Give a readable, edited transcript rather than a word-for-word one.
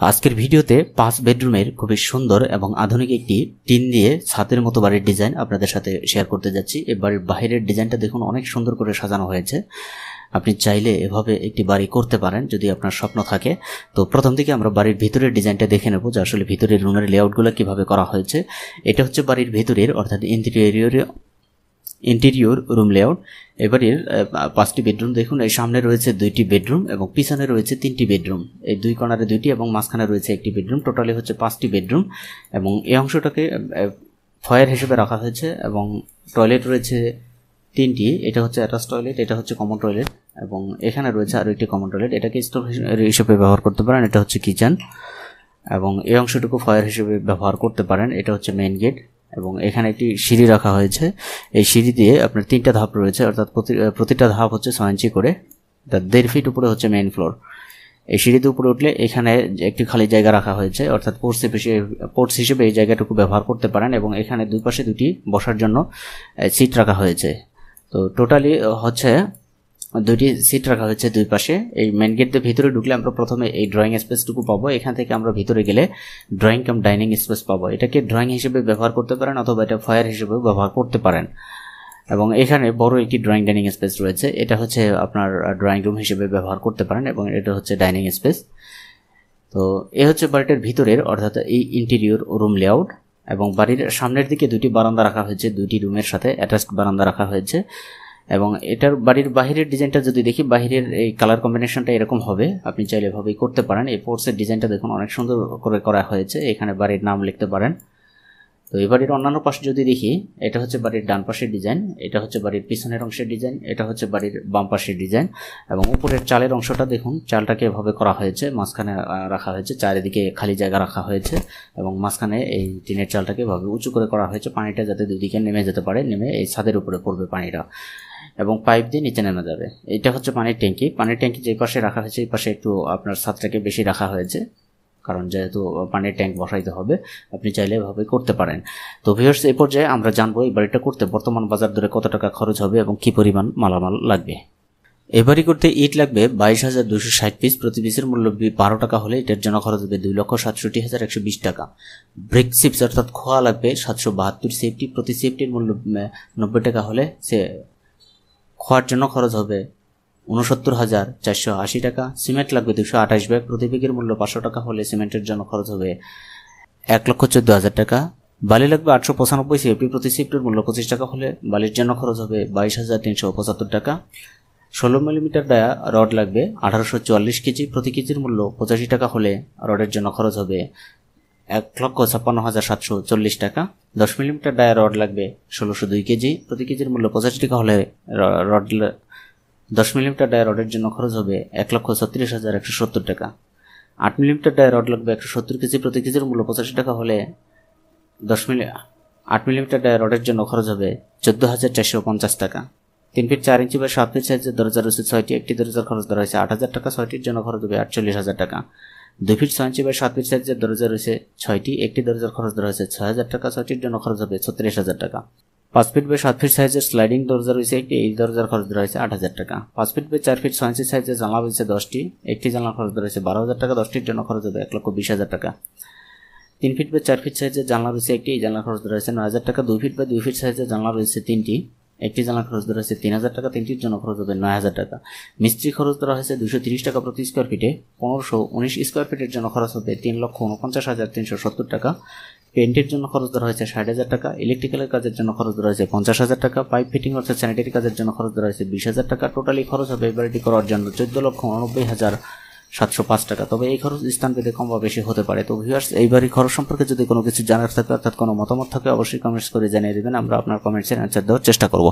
আজকের ভিডিওতে 5 বেডরুমের খুবই সুন্দর এবং আধুনিক একটি টিন দিয়ে ছাদের মতো বাড়ির ডিজাইন আপনাদের সাথে শেয়ার করতে যাচ্ছি। এই বাড়ির বাইরের ডিজাইনটা দেখুন, অনেক সুন্দর করে সাজানো হয়েছে। আপনি চাইলে এভাবে একটি বাড়ি করতে পারেন যদি আপনার স্বপ্ন থাকে। তো প্রথম থেকে আমরা বাড়ির ভিতরের ডিজাইনটা দেখে নেব যে আসলে ভিতরের রুমের লেআউটগুলো কিভাবে করা হয়েছে। এটা হচ্ছে বাড়ির ভিতরের অর্থাৎ ইন্টেরিয়র রুম লেআউট। এবারের 5টি বেডরুম দেখুন, এই সামনে রয়েছে 2টি বেডরুম এবং পিছনে রয়েছে 3টি বেডরুম। এই 2 কর্নারে 2টি এবং মাঝখানে রয়েছে একটি বেডরুম। টোটালি হচ্ছে 5টি বেডরুম এবং এই অংশটাকে ফয়ার হিসেবে রাখা হয়েছে এবং টয়লেট রয়েছে 3টি। এটা হচ্ছে অ্যাটাচ টয়লেট, এটা হচ্ছে কমন টয়লেট এবং এখানে রয়েছে আরও একটি কমন টয়লেট। এটাকে স্টোর হিসেবে ব্যবহার করতে পারেন। এটা হচ্ছে কিচেন এবং এই অংশটুকু ফয়ার হিসেবে ব্যবহার করতে পারেন। এটা হচ্ছে মেইন গেট এবং এখানে একটি সিঁড়ি রাখা হয়েছে। এই সিঁড়ি দিয়ে আপনার 3টা ধাপ রয়েছে, অর্থাৎ প্রতিটা ধাপ হচ্ছে 6 ইঞ্চি করে। 1.5 ফিট উপরে হচ্ছে মেইন ফ্লোর। এই সিঁড়িতে উপরে উঠলে এখানে একটি খালি জায়গা রাখা হয়েছে, অর্থাৎ পোর্টস হিসেবে এই জায়গাটুকু ব্যবহার করতে পারেন এবং এখানে দুই পাশে 2টি বসার জন্য সিট রাখা হয়েছে। তো টোটালি হচ্ছে 2টি সিট রাখা হয়েছে দুই পাশে। এই মেন গেট দিয়ে ভিতরে ঢুকলে আমরা প্রথমে এই ড্রয়িং স্পেসটুকু পাবো। এখান থেকে আমরা ভিতরে গেলে ড্রয়িং কাম ডাইনিং স্পেস পাবো। এটাকে ড্রয়িং হিসেবে ব্যবহার করতে পারেন অথবা এটা ফায়ার হিসেবেও ব্যবহার করতে পারেন। এবং এখানে বড় একটি ড্রয়িং ডাইনিং স্পেস রয়েছে। এটা হচ্ছে আপনার ড্রয়িং রুম হিসেবে ব্যবহার করতে পারেন এবং এটা হচ্ছে ডাইনিং স্পেস। তো এ হচ্ছে বাড়িটার ভিতরের অর্থাৎ এই ইন্টেরিয়র রুম লেআউট। এবং বাড়ির সামনের দিকে 2টি বারান্দা রাখা হয়েছে, 2টি রুমের সাথে অ্যাটাচড বারান্দা রাখা হয়েছে। এবং এটার বাড়ির বাহিরের ডিজাইনটা যদি দেখি, বাহিরের এই কালার কম্বিনেশনটা এরকম হবে। আপনি চাইলে এভাবেই করতে পারেন। এই পোর্টসের ডিজাইনটা দেখুন, অনেক সুন্দর করে করা হয়েছে। এখানে বাড়ির নাম লিখতে পারেন। তো এই বাড়ির অন্যান্য পাশে যদি দেখি, এটা হচ্ছে বাড়ির ডান পাশের ডিজাইন, এটা হচ্ছে বাড়ির পিছনের অংশের ডিজাইন, এটা হচ্ছে বাড়ির বাম পাশের ডিজাইন। এবং উপরের চালের অংশটা দেখুন, চালটাকে এভাবে করা হয়েছে, মাঝখানে রাখা হয়েছে, চারিদিকে খালি জায়গা রাখা হয়েছে এবং মাঝখানে এই টিনের চালটাকে এভাবে উঁচু করে করা হয়েছে, পানিটা যাতে দুদিকে নেমে যেতে পারে, নেমে এই ছাদের উপরে পড়বে পানিটা এবং পাইপ দিয়ে নিচে নেমে যাবে। এটা হচ্ছে পানির ট্যাঙ্কি। পানির ট্যাঙ্কি যে পাশে রাখা হয়েছে এই পাশে একটু আপনার ছাদটাকে বেশি রাখা হয়েছে, কারণ যেহেতু পানির ট্যাঙ্ক বসাইতে হবে। আপনি চাইলে এভাবে করতে পারেন। তো ভিউয়ার্স, এই পর্যায়ে আমরা জানবো এই বাড়িটা করতে বর্তমান বাজার দরে কত টাকা খরচ হবে এবং কি পরিমাণ মালামাল লাগবে। এ বাড়ি করতে ইট লাগবে 22,260 পিস। প্রতি পিসের মূল্য 12 টাকা হলে এটার জন্য খরচ হবে 2,67,120 টাকা। ব্রিক চিপস অর্থাৎ খোয়া লাগবে 772 সেফটি। প্রতি সেফটির মূল্য 90 টাকা হলে সে খোয়ার জন্য খরচ হবে 69,480 টাকা। সিমেন্ট লাগবে 228 ব্যাগ। প্রতি ব্যাগের মূল্য 500 টাকা হলে সিমেন্টের জন্য খরচ হবে 1,14,000 টাকা। বালি লাগবে 895 সেফটি। প্রতি সেফটির মূল্য 25 টাকা হলে বালির জন্য খরচ হবে 22,375 টাকা। 16 মিলিমিটার ডায়া রড লাগবে 1844 কেজি। প্রতি কেজির মূল্য 85 টাকা হলে রডের জন্য খরচ হবে 1,56,740 টাকা। 10 মিলিমিটার ডায়া রড লাগবে 1602 কেজি। প্রতি কেজির মূল্য 85 টাকা হলে 10 মিলিমিটার ডায়া রডের জন্য খরচ হবে 1,36,170 টাকা। 8 মিলিমিটার ডায়া রড লাগবে 170 কেজি। প্রতি কেজির মূল্য 85 টাকা হলে 8 মিলিমিটার ডায়া রডের জন্য খরচ হবে 14,450 টাকা। 3 ফিট 4 ইঞ্চি বা 7 ফিট সাইজের দরজা রয়েছে 6টি। একটি দরজার খরচ ধরা হয়েছে 8,000 টাকা। 6টির জন্য খরচ হবে 48,000 টাকা। 2 ফিট 6 ইঞ্চি বা 7 ফিট সাইজের দরজা রয়েছে 6টি। একটি দরজার খরচ ধরা হয়েছে 6,000 টাকা। 6টির জন্য খরচ হবে 36,000 টাকা। 5 ফিট বাই 7 ফিট সাইজের স্লাইডিং দরজা রয়েছে একটি। এই দরজার খরচ ধরা হয়েছে 8,000 টাকা। 5 ফিট বাই 4 ফিট 6 ইঞ্চি সাইজের জানলা রয়েছে 10টি। একটি জানলার খরচ ধরা হয়েছে 12,000 টাকা। 10টির জন্য খরচ হবে 1,20,000 টাকা। 3 ফিট বাই 4 ফিট সাইজের জানলা রয়েছে একটি। এই জানলার খরচ ধরা হয়েছে 9,000 টাকা। 2 ফিট বাই 2 ফিট সাইজের জানলা রয়েছে 3টি। একটি জানলার খরচ ধরা হয়েছে 3,000 টাকা। 3টির জন্য খরচ হবে 9,000 টাকা। মিস্ত্রি খরচ ধরা হয়েছে 230 টাকা প্রতি স্কোয়ার ফিটে। 1519 স্কোয়ার ফিটের জন্য খরচ হবে 3,49,370 টাকা। পেন্টের জন্য খরচ ধরা হয়েছে 60,000 টাকা। ইলেকট্রিক্যালের কাজের জন্য খরচ ধরা হয়েছে 50,000 টাকা। পাইপ ফিটিং অর্থাৎ স্যানিটারি কাজের জন্য খরচ ধরা হয়েছে 20,000 টাকা। টোটালি খরচ হবে এই বাড়িটি করার জন্য 14,89,705 টাকা। তবে এই খরচ স্থানভেদে কম বা বেশি হতে পারে। তো ভিউয়ার্স, এই বাড়ির খরচ সম্পর্কে যদি কোনো কিছু জানার থাকে অর্থাৎ কোনো মতামত থাকে অবশ্যই কমেন্টস করে জানিয়ে দেবেন। আমরা আপনার কমেন্টসের অ্যান্সার দেওয়ার চেষ্টা করব।